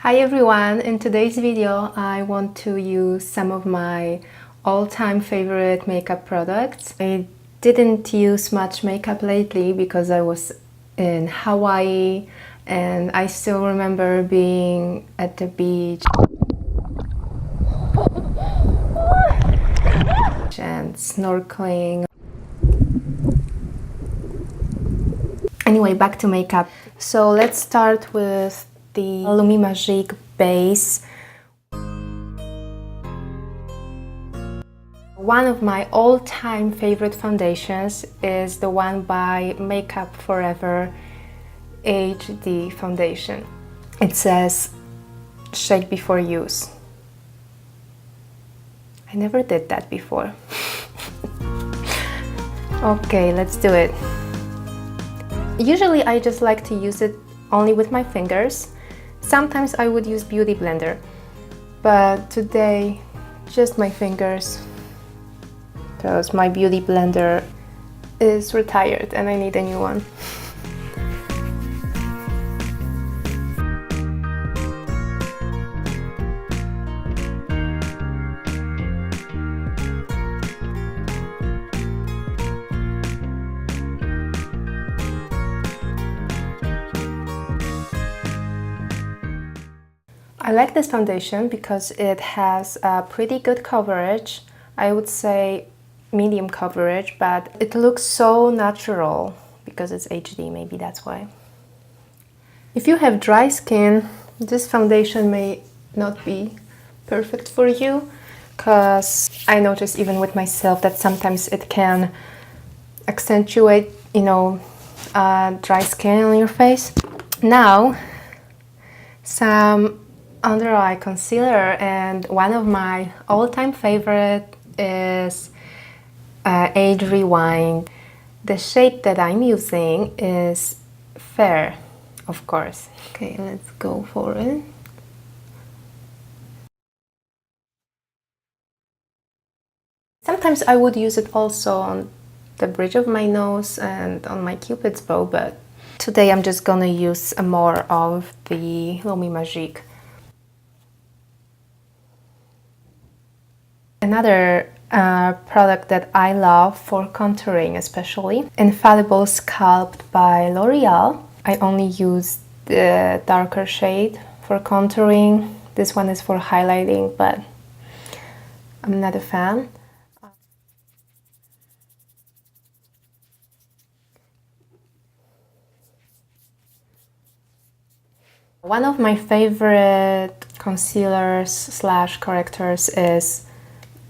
Hi everyone! In today's video I want to use some of my all-time favorite makeup products. I didn't use much makeup lately because I was in Hawaii and I still remember being at the beach and snorkeling. Anyway, back to makeup. So let's start with the Lumi Magique base. One of my all-time favorite foundations is the one by Makeup Forever HD foundation. It says shake before use. I never did that before. Okay, let's do it. Usually I just like to use it only with my fingers. Sometimes I would use Beauty Blender, but today just my fingers because my Beauty Blender is retired and I need a new one. I like this foundation because it has a pretty good coverage. I would say medium coverage, but it looks so natural because it's HD, maybe that's why. If you have dry skin, this foundation may not be perfect for you because I notice even with myself that sometimes it can accentuate, dry skin on your face. Now, some under eye concealer, and one of my all-time favorite is Age Rewind. The shade that I'm using is Fair, of course. Okay, let's go for it. Sometimes I would use it also on the bridge of my nose and on my Cupid's bow, but today I'm just gonna use more of the Lumi Magique. Another product that I love for contouring especially, Infallible Sculpt by L'Oreal. I only use the darker shade for contouring. This one is for highlighting, but I'm not a fan. One of my favorite concealers slash correctors is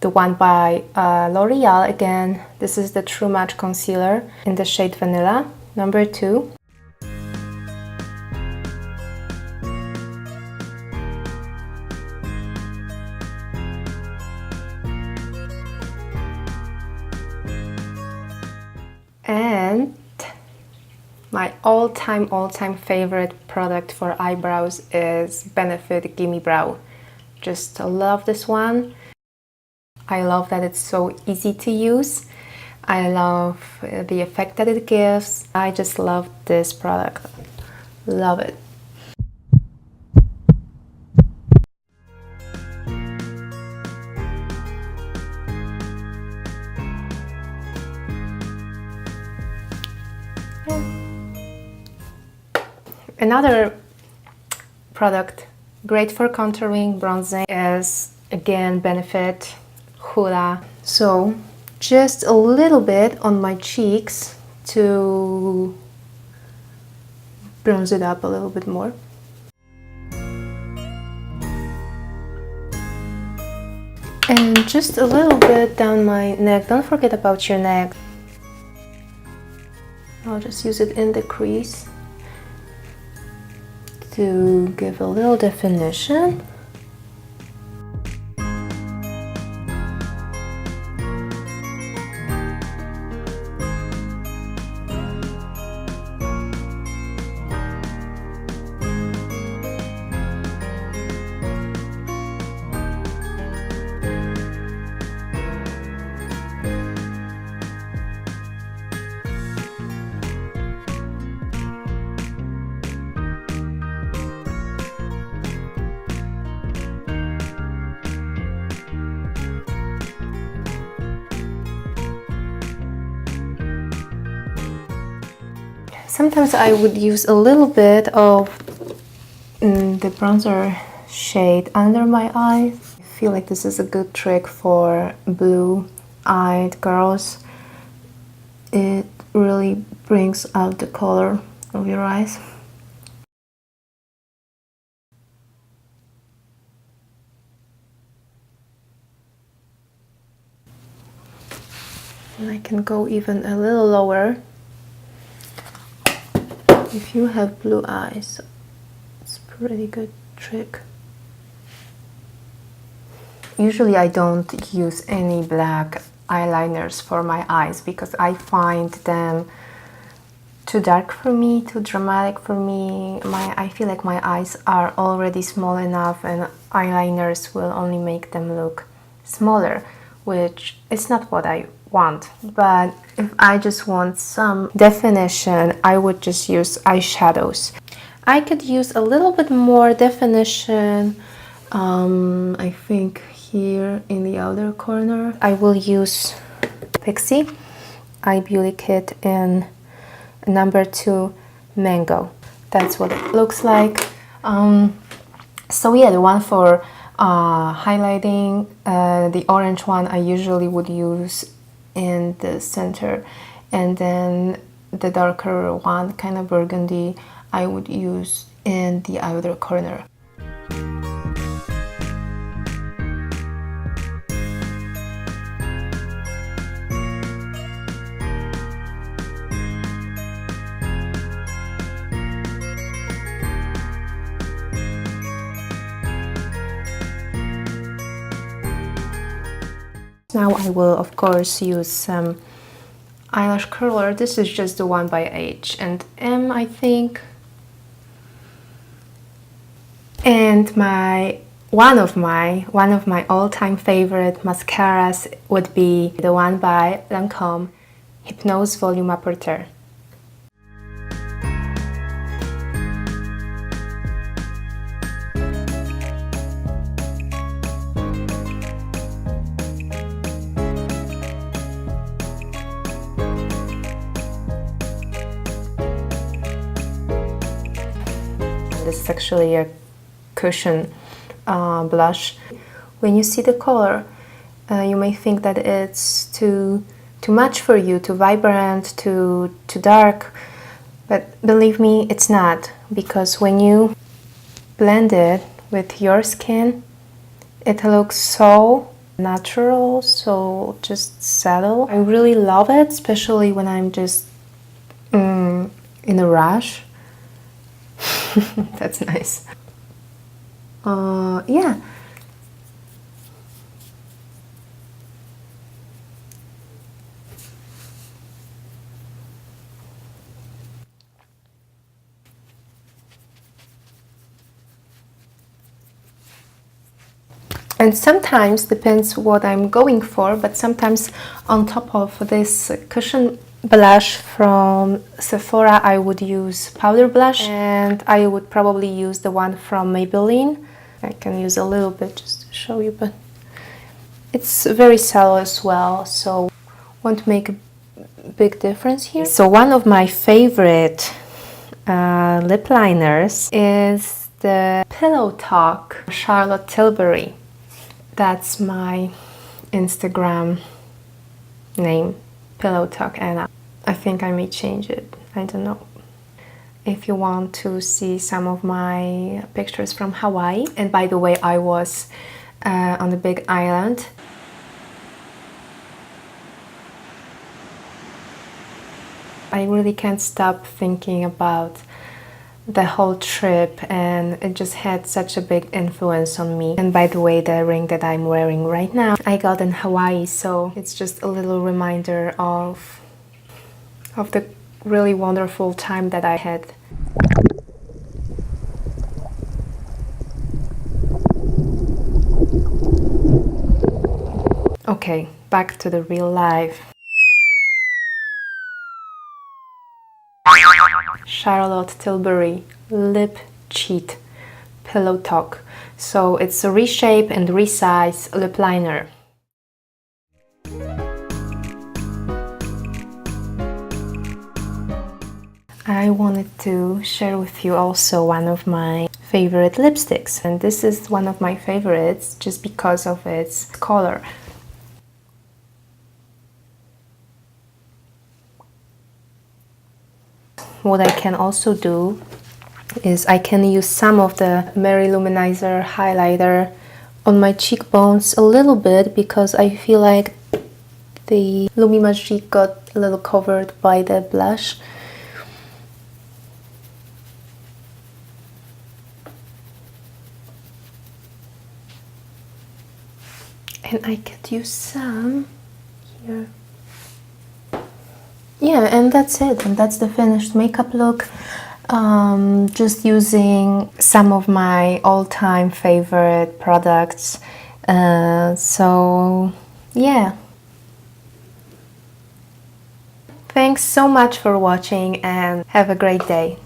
the one by L'Oreal. Again, this is the True Match Concealer in the shade Vanilla, number 2. And my all-time favorite product for eyebrows is Benefit Gimme Brow. Just love this one. I love that it's so easy to use. I love the effect that it gives. I just love this product. Love it. Another product great for contouring, bronzing is again Benefit Hoola. So just a little bit on my cheeks to bronze it up a little bit more. And just a little bit down my neck. Don't forget about your neck. I'll just use it in the crease to give a little definition. Sometimes I would use a little bit of the bronzer shade under my eyes. I feel like this is a good trick for blue-eyed girls. It really brings out the color of your eyes. And I can go even a little lower. If you have blue eyes, it's a pretty good trick. Usually I don't use any black eyeliners for my eyes because I find them too dark for me, too dramatic for me. I feel like my eyes are already small enough and eyeliners will only make them look smaller, which is not what I want. But if I just want some definition, I would just use eyeshadows. I could use a little bit more definition, I think here in the outer corner. I will use Pixi Eye Beauty Kit in No.2 Mango. That's what it looks like. So yeah, the one for highlighting, the orange one I usually would use in the center, and then the darker one, kind of burgundy, I would use in the outer corner. Now I will of course use some eyelash curler. This is just the one by H and M, I think. And one of my all-time favorite mascaras would be the one by Lancome, Hypnose Volume Apporteur. This is actually a cushion blush. When you see the color, you may think that it's too much for you, too vibrant, too dark, but believe me, it's not, because when you blend it with your skin, it looks so natural, so just subtle. I really love it, especially when I'm just in a rush. That's nice. Yeah. And sometimes, depends what I'm going for, but sometimes on top of this cushion blush from Sephora, I would use powder blush, and I would probably use the one from Maybelline. I can use a little bit just to show you, but it's very subtle as well, so won't make a big difference here. So one of my favorite lip liners is the Pillow Talk Charlotte Tilbury. That's my Instagram name, Pillow Talk, and I think I may change it. I don't know. If you want to see some of my pictures from Hawaii, and by the way, I was on the big island. I really can't stop thinking about the whole trip, and it just had such a big influence on me. And by the way, the ring that I'm wearing right now, I got in Hawaii, so it's just a little reminder of the really wonderful time that I had. Okay, back to the real life. Charlotte Tilbury Lip Cheat Pillow Talk. So it's a reshape and resize lip liner. I wanted to share with you also one of my favorite lipsticks, and this is one of my favorites just because of its color. What I can also do is I can use some of the Mary Luminizer highlighter on my cheekbones a little bit, because I feel like the Lumi Magique got a little covered by the blush. And I could use some here. Yeah, and that's it, and that's the finished makeup look. Just using some of my all-time favorite products. So yeah, thanks so much for watching and have a great day.